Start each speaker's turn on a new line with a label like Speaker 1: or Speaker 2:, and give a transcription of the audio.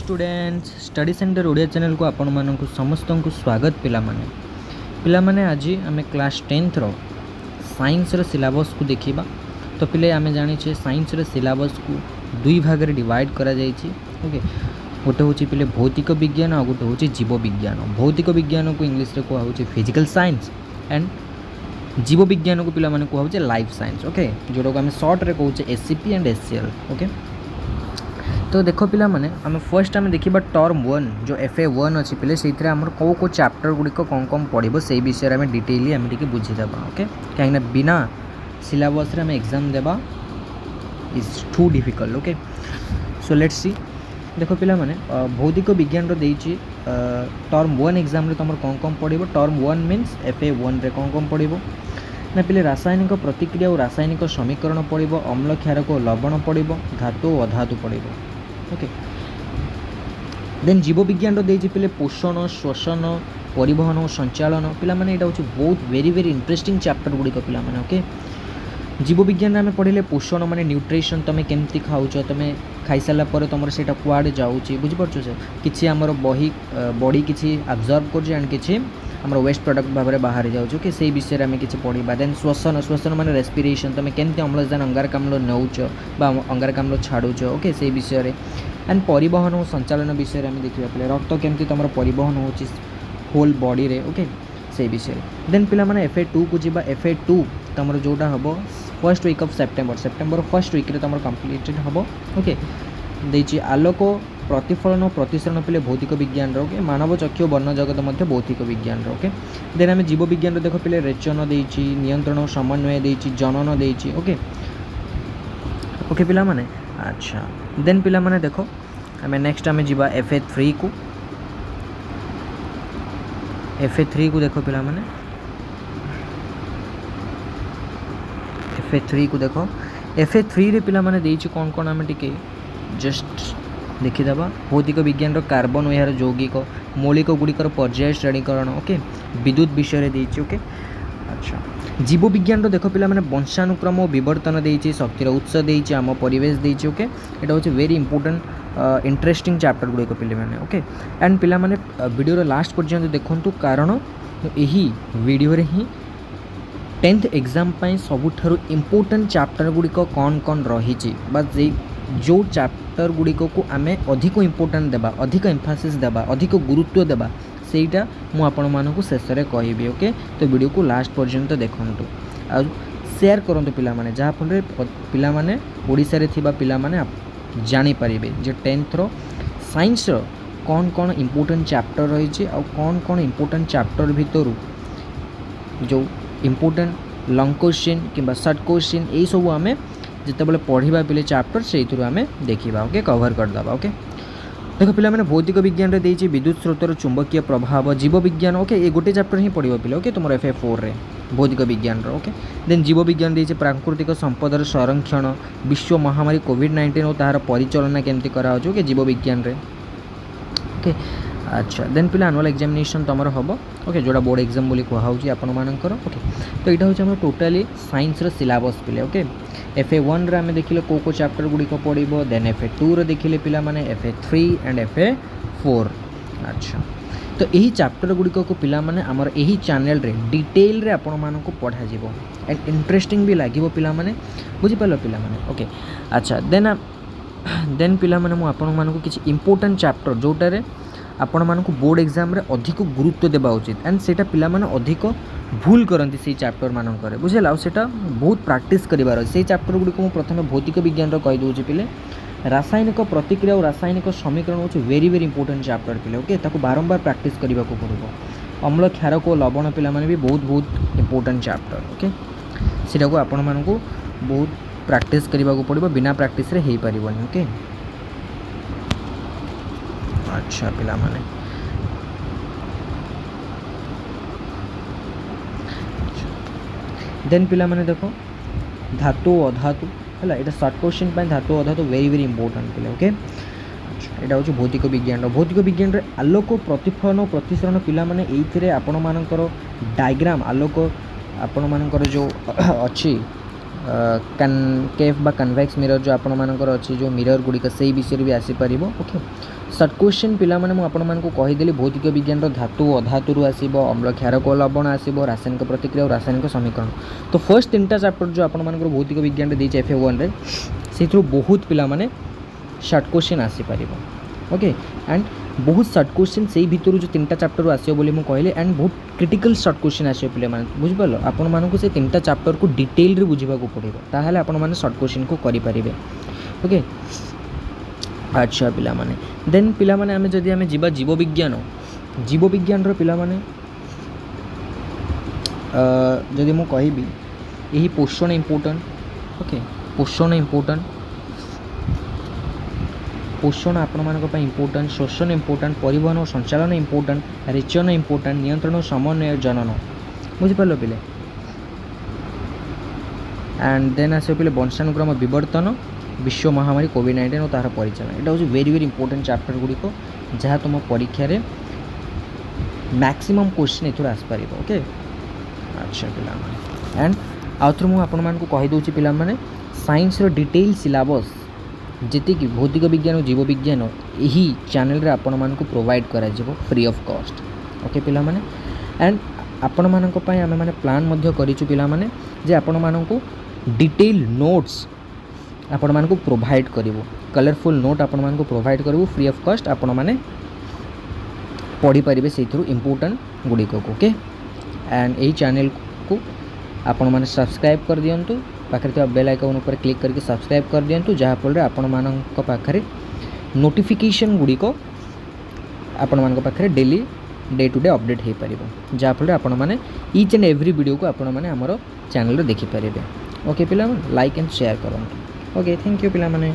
Speaker 1: Students study centre Odia channel को आपण मानक समस्त को स्वागत पिला आज आम क्लास 10th रो साइंस रो सिलेबस को देखा। तो पिले आम जाने साइंस रो सिलेबस को दुई भाग में डिवाइड करा जायछि। ओके, गोटे हूँ पिले भौतिक विज्ञान और गोटे हूँ जीव विज्ञान। भौतिक विज्ञान को इंग्लिश रे कहूँ फिजिकल साइंस एंड जीव विज्ञान को पिला माने कहूँ लाइफ साइंस। ओके, जोटा को आम सर्ट रे कहूँ एससीपी एंड एससीएल। ओके, तो देखो पिला माने आम फर्स्ट आम देखा टर्म 1 जो FA1 अच्छी पिले से कौ कौ चैप्टर गुड़िक कौन कौन पड़ो से विषय में डिटेली आम टे बुझीदेवा। ओके, कहीं बिना सिलेबस रे आम एग्जाम देवा is too difficult. Okay, so let's see. देखो पिला माने भौतिक विज्ञान देइछि टर्म 1 एग्जाम रे तुम कौन कौन पड़ो। टर्म 1 मीन्स FA1 रे कौन कौन पड़ो ना पिले रासायनिक प्रतिक्रिया और रासायनिक समीकरण पड़ो, अम्ल क्षारक लवण पड़ो, धातु और अधातु पड़ो। ओके, देन जीव विज्ञान देइछि पिले पोषण श्वसन परिवहन और संचालन। पिला माने एटा होछि बहुत वेरी वेरी इंटरेस्टिंग चैप्टर गुड़िक पिला माने। ओके, जीव विज्ञान में पढ़े पोषण माने न्यूट्रिशन, तुम केमती खाऊच, तुम खाई सारा पर तुम से कुआड़े जाऊँगी बुझीपार से किसी आमर बही बॉडी किसी अब्जर्व कर आमर वेस्ट प्रोडक्ट भाव में बाहर जाऊँ कि से विषय में किसी पढ़ा। देन श्वसन, श्वसन माने रेस्पिरेशन, तुम केमती अम्लजान अंगारकाम्ल नौच बा अंगारकाम्ल छाड़ुच। ओके, से विषय में एंड परिवहन और संचालन विषय में देखा पे रक्त केमती तुम परिवहन हो होल बॉडी रे। ओके, से विषय देन पिला माने FA2 को जीवा। FA2 तुम जोटा हम first week of September first week रे तुम कंप्लीटेड हम। ओके, देछि आलोक प्रतिफलन और प्रतिसरण पिले भौतिक विज्ञान। ओके, मानव चक्षु वर्ण जगत मध्य भौतिक विज्ञान। ओके, देन आम जीव विज्ञान देख पिले रेचन देछि, नियंत्रण और समन्वय देछि, जनन देछि। ओके ओके पिला माने अच्छा, देन पिला माने देखो आम नेक्स्ट आम जीवा FA3 को। FA3 को देखो पिला माने FA3 को देखो। FA3 रे पिला माने देछि कौन कौन आम टिके जस्ट देखीदेवा। भौतिक विज्ञान रो कार्बन और यार यौगिक मौलिक गुड़िकर पर्याय श्रेणीकरण। ओके, विद्युत विषय देछि। ओके, अच्छा, जीव विज्ञान रो देखो पिला माने वंशानुक्रम और विवर्तन देछि, शक्तिर उत्स देछि, आम परिवेश देछि। ओके, एटा होछि वेरी इंपोर्टेंट इंटरेस्टिंग चैप्टर गुड़िक पिले माने। ओके, एंड पिला माने वीडियो लास्ट पर्यंत देखंतु कारण यही वीडियो रे ही 10th एग्जाम पाई सबुठारु इंपोर्टेंट चैप्टर गुड़िक कौन कौन रही जो चैप्टर गुड़िक को आम अधिक इंपोर्टेंट देबा, अधिक एम्फासिस देबा, अधिक गुरुत्व देबा सेटा मु आपण मानकु शेष रे कहबी। ओके, तो वीडियो को लास्ट पर्यंत देखंतु आ शेयर करंतु पिला माने, जहाँ फल पिला माने ओडिसा रे थिबा पिला माने जानि परिबे जे 10th रो साइंस रो कौन कौन इंपोर्टेंट चैप्टर रही आ कौन कौन इंपोर्टेंट चैप्टर भितर जो इंपोर्टेंट लॉन्ग क्वेश्चन किंबा शॉर्ट क्वेश्चन यही सब आम जितेबाला पढ़ा पिले चैप्टर से आम देखा। ओके, कवर करदे। ओके, देखो पिला माने भौतिक विज्ञान रे देछि विद्युत स्रोतर चुंबकीय प्रभाव। जीव विज्ञान ओके ये गोटे चैप्टर ही पढ़ो पिले। ओके, तुम FA4 रे भौतिक विज्ञान रो। ओके, देन जीव विज्ञान देछि प्राकृतिक संपदर संरक्षण, विश्व महामारी कोविड-19 और तार परिचालना केमती करा हो। ओके, जीव विज्ञान रे। ओके, अच्छा, देन पिला एनुअल एग्जामिनेशन तुम हम। ओके, जोड़ा बोर्ड एग्जाम बोली कहुच्छी आपण मानकर। ओके, तो यहाँ हूँ टोटाली साइंस रो सिलेबस पिले। ओके, FA1 रे आम देखिले को चैप्टर गुड़िक पड़ो, देन FA2 रे देखिले पिला माने FA3 एंड FA4। अच्छा, तो यही चैप्टर गुड़िक को पिला माने आमर यही चैनल रे डिटेल रे आपण मानक पढ़ा जिवो एंड इंटरेस्टिंग भी लागिवो पिला माने, बुझी पालो पिला माने। ओके, अच्छा, देन पिला माने मु आपण मानक किछि इंपोर्टेंट चैप्टर जोटा रे आपण मानक बोर्ड एग्जाम रे अधिक गुरुत्व देबा उचित एंड सेटा पिला माने अधिक भूल करती से चैप्टर मानक बुझेला सेटा बहुत प्रैक्टिस करिवार से चैप्टर गुडी को प्रथम भौतिक विज्ञान रो कहि दोछि पिले रासायनिक प्रतिक्रिया और रासायनिक समीकरण होछि वेरी वेरी इंपोर्टेंट चैप्टर पिले। ओके, ताको बारंबार प्रैक्टिस करबा को पड़िबो। अम्ल क्षारक और लवण पिला माने भी बहुत बहुत इंपोर्टेंट चैप्टर। ओके, सेटा को आपण मानक बहुत प्रैक्टिस करबा को पड़िबो, बिना प्रैक्टिस रे हेई परिबोनी। ओके, अच्छा पिला माने देन पिला माने देखो धातु अधातु है यहाँ शॉर्ट क्वेश्चन पाई धातु अधातु वेरी वेरी इंपोर्टेंट पिले। ओके, यहाँ हूँ भौतिक विज्ञान। भौतिक विज्ञान रे आलोक प्रतिफलन और प्रतिसरण पिला माने एइथिरे आपण मानकर डायग्राम आलोक आपण मानकर जो अच्छी कनकेव बा कन्वेक्स मिरर जो आपण मानकर अच्छी जो मिरर गुड़िक से विषय भी आसीपर ओके सर्ट क्वेश्चन पिला माने आपण मानक कहीदेली भौतिक विज्ञान धातु अधातु आसो अम्ल क्षारक लवण आसो रासायनिक प्रतिक्रिया और रासायनिक समीकरण तो फर्स्ट 3टा चैप्टर जो आपण मानकर भौतिक विज्ञान देचे FA1 रे से बहुत पिला माने सर्ट क्वेश्चन आसीपर ओके एंड बहुत सर्ट क्वेश्चन से भितर जो 3टा चैप्टर आसो बोली मुझे कहले एंड बहुत क्रिटिकल सर्ट क्वेश्चन आसो पे बुझिपार आपण मानक से 3टा चैप्टर को डिटेल रे बुझा पड़ो ताहले आपण माने सर्ट क्वेश्चन को करि परिबे ओके अच्छा पिला माने देन पिला माने आमे जदि आमे जीवा जीव विज्ञान रो पिला माने जदि मु कहबी यही पोषण इम्पोर्टेंट ओके पोषण आपण मानक इम्पोर्टेंट शोषण इम्पोर्टेंट परिवहन और संचालन इम्पोर्टेंट रेचन इम्पोर्टेंट नियंत्रण और समन्वय जनन बुझिपार पिले एंड देन आस पे वंशानुक्रम विवर्तन विश्व महामारी कोविड-19 और तार परिचालन यहाँ हूँ वेरी वेरी इंपोर्टेंट चैप्टर गुड़िक जहाँ तुम परीक्षा मैक्सिमम क्वेश्चन एथुर आसपार ओके अच्छा पिला एंड आउथर मुझे आपण कहीदे पिला साइंस रो डिटेल सिलेबस जी भौतिक विज्ञान और जीव विज्ञान यही चैनल रे आपण मानक प्रोवाइड करा जिवो फ्री ऑफ कॉस्ट ओके पिला माने एंड आपण मानक पय आमे माने प्लान मध्य करिछु पिला माने जे आपण मानक डिटेल नोट्स आपण मानक प्रोवाइड करिवो कलरफुल नोट आपण मानक प्रोवाइड करिवो फ्री ऑफ कॉस्ट आपण माने पढ़ी पारिबे सेथुरु इंपोर्टेंट गुड़िक ओके एंड यही चैनल को आपण माने सब्सक्राइब कर दियंतु पाखरे तो बेल आइकन ऊपर क्लिक करके सब्सक्राइब कर दियंतु जहाँ फल आपण मानक पाखरे नोटिफिकेशन गुड़िक आपण मानक पाखरे daily day to day update हो पार जहाँ फल आपण माने ईच एंड एवरी वीडियो को आपण माने हमर चैनल रे देखि पारिबे ओके पिला लाइक एंड शेयर करंतु ओके थैंक यू पिला माने।